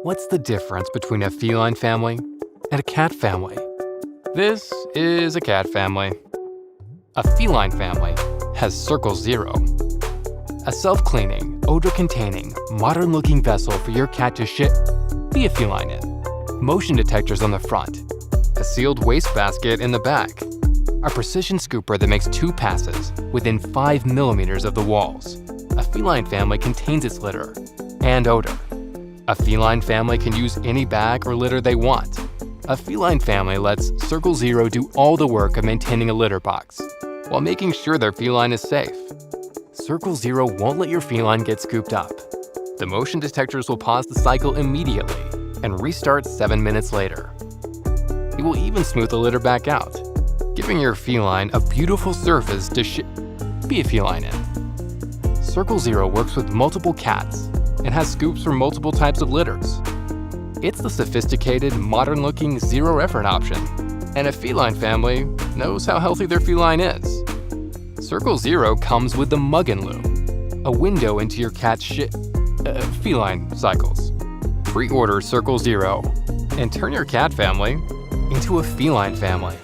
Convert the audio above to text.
What's the difference between a feline family and a cat family? This is a cat family. A feline family has Circle Zero, a self-cleaning, odor-containing, modern-looking vessel for your cat to be a feline in. Motion detectors on the front, a sealed wastebasket in the back, a precision scooper that makes 2 passes within 5 millimeters of the walls. A feline family contains its litter and odor. A feline family can use any bag or litter they want. A feline family lets Circle Zero do all the work of maintaining a litter box while making sure their feline is safe. Circle Zero won't let your feline get scooped up. The motion detectors will pause the cycle immediately and restart 7 minutes later. It will even smooth the litter back out, giving your feline a beautiful surface to be a feline in. Circle Zero works with multiple cats and has scoops for multiple types of litters. It's the sophisticated, modern-looking, zero-effort option, and a feline family knows how healthy their feline is. Circle Zero comes with the Mug and Loo, a window into your cat's feline cycles. Pre-order Circle Zero and turn your cat family into a feline family.